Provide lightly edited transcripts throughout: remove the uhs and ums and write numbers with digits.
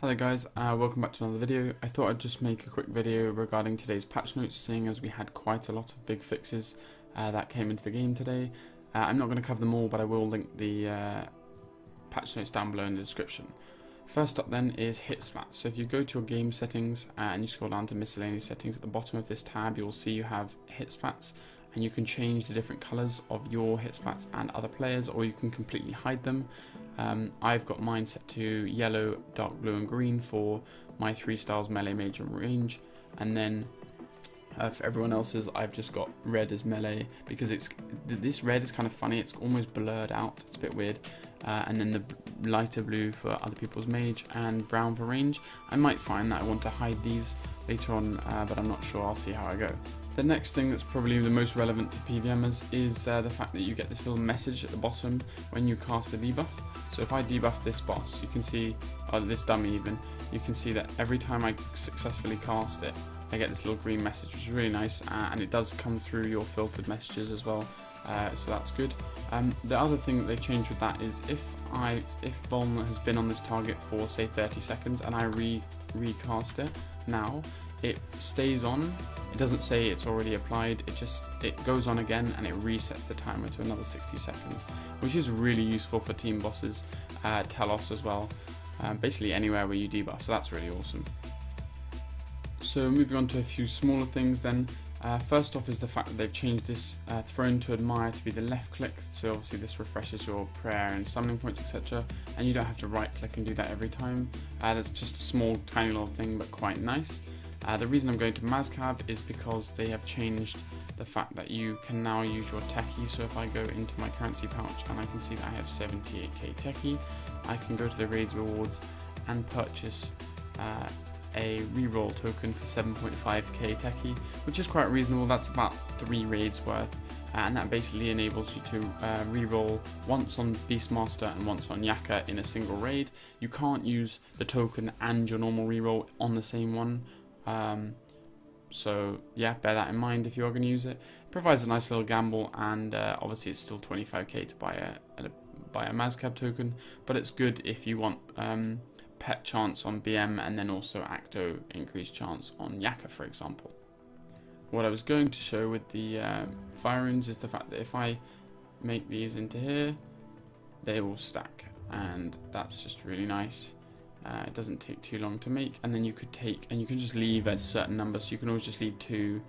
Hello guys, welcome back to another video. I thought I'd just make a quick video regarding today's patch notes, seeing as we had quite a lot of big fixes that came into the game today. I'm not going to cover them all, but I will link the patch notes down below in the description. First up then is Hitsplats. So if you go to your game settings and you scroll down to miscellaneous settings at the bottom of this tab, you'll see you have Hitsplats, and you can change the different colours of your Hitsplats and other players, or you can completely hide them. I've got mine set to yellow, dark blue and green for my 3 styles melee, mage and range, and then for everyone else's I've just got red as melee, because this red is kind of funny, it's almost blurred out, it's a bit weird, and then the lighter blue for other people's mage and brown for range. I might find that I want to hide these later on, but I'm not sure, I'll see how I go. The next thing that's probably the most relevant to PVMers is the fact that you get this little message at the bottom when you cast a debuff. So if I debuff this boss, you can see, or this dummy even, you can see that every time I successfully cast it, I get this little green message, which is really nice, and it does come through your filtered messages as well, so that's good. The other thing that they've changed with that is if Vuln has been on this target for say 30 seconds and I recast it now, it stays on. It doesn't say it's already applied, it goes on again and it resets the timer to another 60 seconds, which is really useful for team bosses, Telos as well, basically anywhere where you debuff, so that's really awesome. So moving on to a few smaller things then, first off is the fact that they've changed this throne to admire to be the left click, so obviously this refreshes your prayer and summoning points, etc, and you don't have to right click and do that every time. That's just a small tiny little thing, but quite nice. The reason I'm going to Mazcab is because they have changed the fact that you can now use your techie. So if I go into my currency pouch and I can see that I have 78k techie, I can go to the raids rewards and purchase a reroll token for 7.5k techie, which is quite reasonable. That's about 3 raids worth, and that basically enables you to reroll once on Beastmaster and once on Yaka in a single raid. You can't use the token and your normal reroll on the same one. So yeah, bear that in mind if you're going to use it. It provides a nice little gamble, and obviously it's still 25k to buy a Mazcab token, but it's good if you want pet chance on BM and then also Acto increased chance on Yaka, for example. What I was going to show with the fire runes is the fact that if I make these into here, they will stack, and that's just really nice. It doesn't take too long to make, and then you could take and you can just leave a certain number, so you can always just leave 2,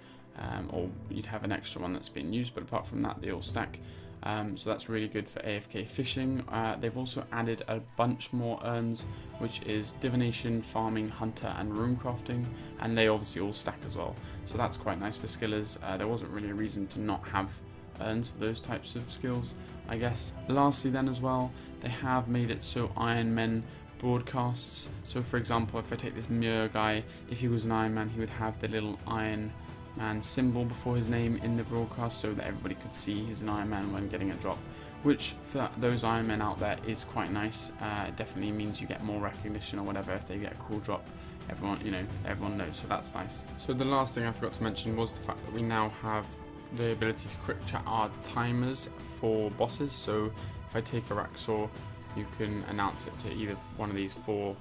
or you'd have an extra one that's being used, but apart from that they all stack. So that's really good for AFK fishing. They've also added a bunch more urns, which is divination, farming, hunter and rune crafting, and they obviously all stack as well, so that's quite nice for skillers. There wasn't really a reason to not have urns for those types of skills, I guess. Lastly then as well, they have made it so Iron Men broadcasts. So for example, if I take this Muir guy, if he was an Iron Man, he would have the little Iron Man symbol before his name in the broadcast, so that everybody could see he's an Iron Man when getting a drop, which for those Iron Men out there is quite nice. It definitely means you get more recognition or whatever if they get a cool drop. Everyone knows, so that's nice. So the last thing I forgot to mention was the fact that we now have the ability to quick chat our timers for bosses. So if I take a Raxor, you can announce it to either one of these 4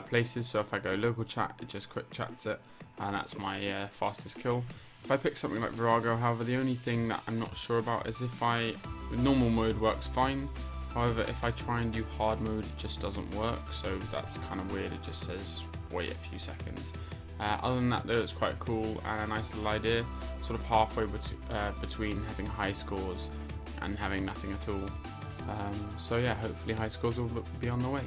places. So if I go local chat, it just quick chats it, and that's my fastest kill. If I pick something like Virago, however, the only thing that I'm not sure about is if normal mode works fine. However, if I try and do hard mode, it just doesn't work, so that's kind of weird. It just says wait a few seconds. Other than that though, it's quite cool and a nice little idea, sort of halfway between having high scores and having nothing at all. So yeah, hopefully high scores will be on the way.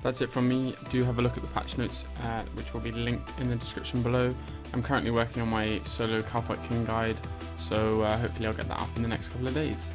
That's it from me. Do have a look at the patch notes, which will be linked in the description below. I'm currently working on my solo Kalphite King guide, so hopefully I'll get that up in the next couple of days.